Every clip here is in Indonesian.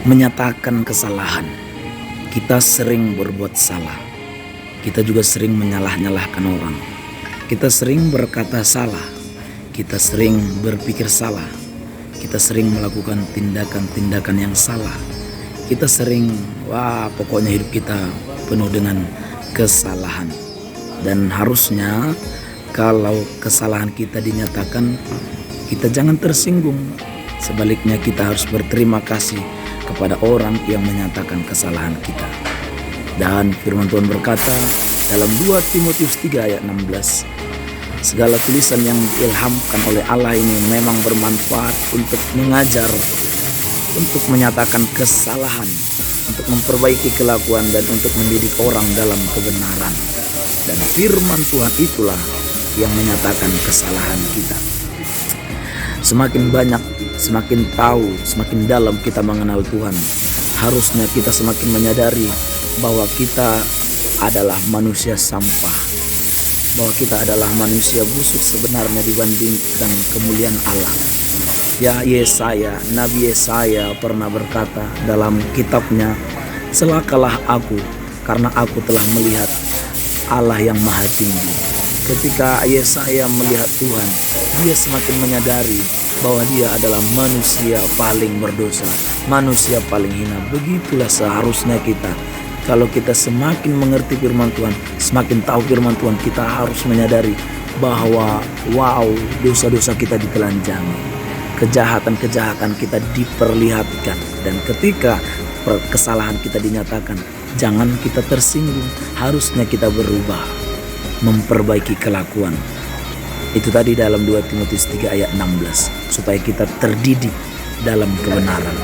menyatakan kesalahan. Kita sering berbuat salah. Kita juga sering menyalah-nyalahkan orang. Kita sering berkata salah. Kita sering berpikir salah. Kita sering melakukan tindakan-tindakan yang salah. Kita sering, pokoknya hidup kita penuh dengan kesalahan. Dan harusnya kalau kesalahan kita dinyatakan, kita jangan tersinggung. Sebaliknya kita harus berterima kasih kepada orang yang menyatakan kesalahan kita. Dan firman Tuhan berkata dalam 2 Timotius 3 ayat 16, segala tulisan yang diilhamkan oleh Allah ini memang bermanfaat untuk mengajar, untuk menyatakan kesalahan, untuk memperbaiki kelakuan, dan untuk mendidik orang dalam kebenaran. Dan firman Tuhan itulah yang menyatakan kesalahan kita. Semakin banyak, semakin tahu, semakin dalam kita mengenal Tuhan, harusnya kita semakin menyadari bahwa kita adalah manusia sampah, bahwa kita adalah manusia busuk sebenarnya dibandingkan kemuliaan Allah. Ya, Nabi Yesaya pernah berkata dalam kitabnya, celakalah aku karena aku telah melihat Allah yang maha tinggi. Ketika Yesaya melihat Tuhan, dia semakin menyadari bahwa dia adalah manusia paling berdosa, manusia paling hina. Begitulah seharusnya kita. Kalau kita semakin mengerti firman Tuhan, semakin tahu firman Tuhan, kita harus menyadari bahwa dosa-dosa kita ditelanjangi, kejahatan-kejahatan kita diperlihatkan. Dan ketika kesalahan kita dinyatakan, jangan kita tersinggung, harusnya kita berubah, memperbaiki kelakuan. Itu tadi dalam 2 Timotius 3 ayat 16, supaya kita terdidik dalam kebenaran.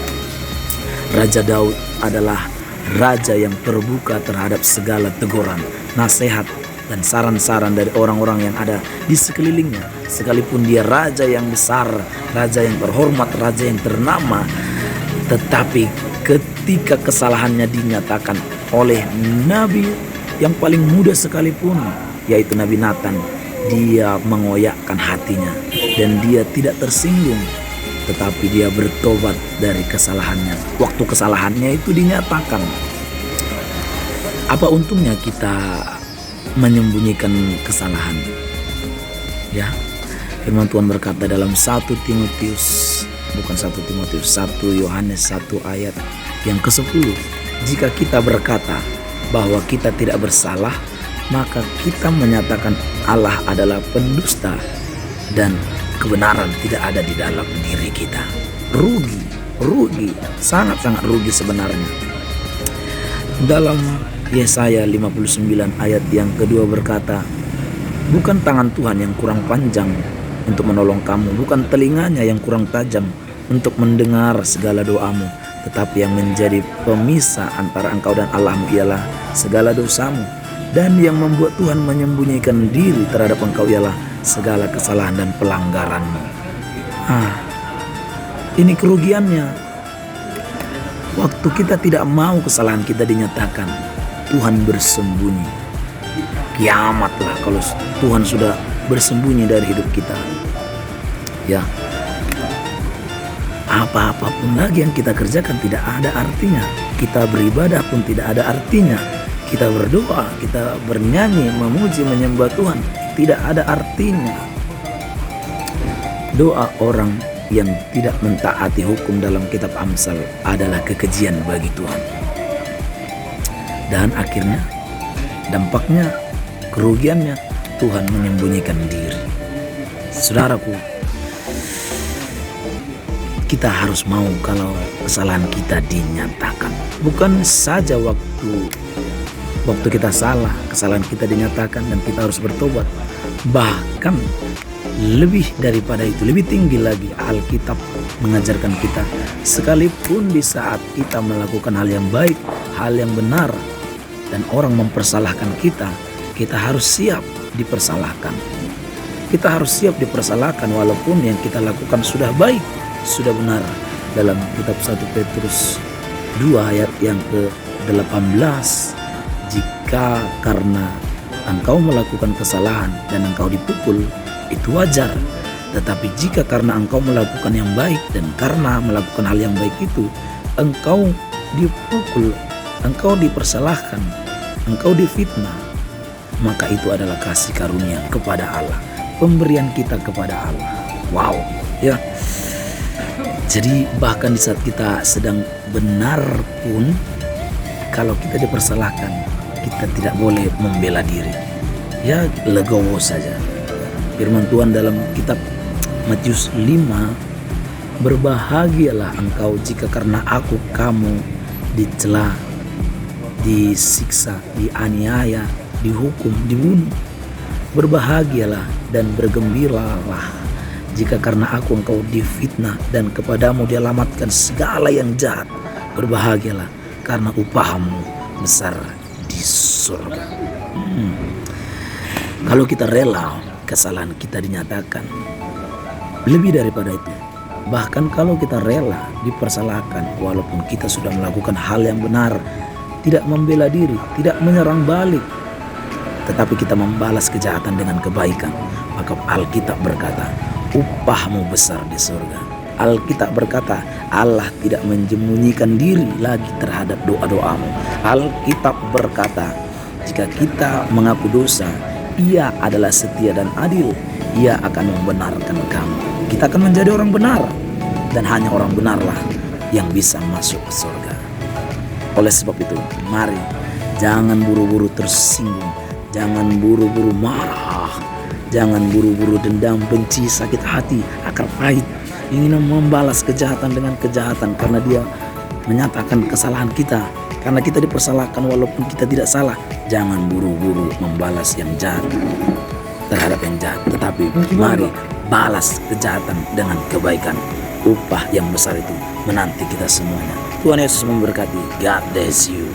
Raja Daud adalah raja yang terbuka terhadap segala teguran, nasihat, dan saran-saran dari orang-orang yang ada di sekelilingnya. Sekalipun dia raja yang besar, raja yang terhormat, raja yang ternama, tetapi ketika kesalahannya dinyatakan oleh nabi yang paling muda sekalipun, yaitu Nabi Nathan, dia mengoyakkan hatinya dan dia tidak tersinggung, tetapi dia bertobat dari kesalahannya. Waktu kesalahannya itu dinyatakan, apa untungnya kita menyembunyikan kesalahan? Ya, firman Tuhan berkata dalam 1 Yohanes 1 ayat yang ke-10, jika kita berkata bahwa kita tidak bersalah, maka kita menyatakan Allah adalah pendusta dan kebenaran tidak ada di dalam diri kita. Rugi, sangat-sangat rugi sebenarnya. Dalam Yesaya 59 ayat yang kedua berkata, bukan tangan Tuhan yang kurang panjang untuk menolong kamu, bukan telinganya yang kurang tajam untuk mendengar segala doamu, tetapi yang menjadi pemisah antara engkau dan Allahmu ialah segala dosamu, dan yang membuat Tuhan menyembunyikan diri terhadap engkau ialah segala kesalahan dan pelanggaranmu. Ini kerugiannya. Waktu kita tidak mau kesalahan kita dinyatakan, Tuhan bersembunyi. Kiamatlah kalau Tuhan sudah bersembunyi dari hidup kita. Ya, apa-apapun lagi yang kita kerjakan tidak ada artinya. Kita beribadah pun tidak ada artinya. Kita berdoa, kita bernyanyi, memuji, menyembah Tuhan, tidak ada artinya. Doa orang yang tidak mentaati hukum dalam kitab Amsal adalah kekejian bagi Tuhan. Dan akhirnya, dampaknya, kerugiannya, Tuhan menyembunyikan diri. Saudaraku, kita harus mau kalau kesalahan kita dinyatakan. Bukan saja waktu kita salah, kesalahan kita dinyatakan dan kita harus bertobat. Bahkan lebih daripada itu, lebih tinggi lagi, Alkitab mengajarkan kita, sekalipun di saat kita melakukan hal yang baik, hal yang benar, dan orang mempersalahkan kita, kita harus siap dipersalahkan. Kita harus siap dipersalahkan walaupun yang kita lakukan sudah baik, sudah benar. Dalam kitab 1 Petrus 2 ayat yang ke-18, jika karena engkau melakukan kesalahan dan engkau dipukul, itu wajar. Tetapi jika karena engkau melakukan yang baik dan karena melakukan hal yang baik itu engkau dipukul, engkau dipersalahkan, engkau difitnah, maka itu adalah kasih karunia kepada Allah, pemberian kita kepada Allah. Wow, ya. Jadi bahkan di saat kita sedang benar pun, kalau kita dipersalahkan, kita tidak boleh membela diri. Ya, legowo saja. Firman Tuhan dalam kitab Matius 5, berbahagialah engkau jika karena aku kamu dicela, disiksa, dianiaya, dihukum, dibunuh. Berbahagialah dan bergembiralah jika karena aku engkau difitnah dan kepadamu dialamatkan segala yang jahat. Berbahagialah karena upahmu besar di surga. Kalau kita rela kesalahan kita dinyatakan, lebih daripada itu, bahkan kalau kita rela dipersalahkan walaupun kita sudah melakukan hal yang benar, tidak membela diri, tidak menyerang balik, tetapi kita membalas kejahatan dengan kebaikan, maka Alkitab berkata, upahmu besar di surga. Alkitab berkata, Allah tidak menjemunyikan diri lagi terhadap doa-doamu. Alkitab berkata, jika kita mengaku dosa, Ia adalah setia dan adil. Ia akan membenarkan kamu. Kita akan menjadi orang benar, dan hanya orang benarlah yang bisa masuk ke surga. Oleh sebab itu, mari jangan buru-buru tersinggung, jangan buru-buru marah, jangan buru-buru dendam, benci, sakit hati, akar pahit, ingin membalas kejahatan dengan kejahatan karena dia menyatakan kesalahan kita, karena kita dipersalahkan walaupun kita tidak salah. Jangan buru-buru membalas yang jahat terhadap yang jahat, tetapi mari balas kejahatan dengan kebaikan. Upah yang besar itu menanti kita semuanya. Tuhan Yesus memberkati. God bless you.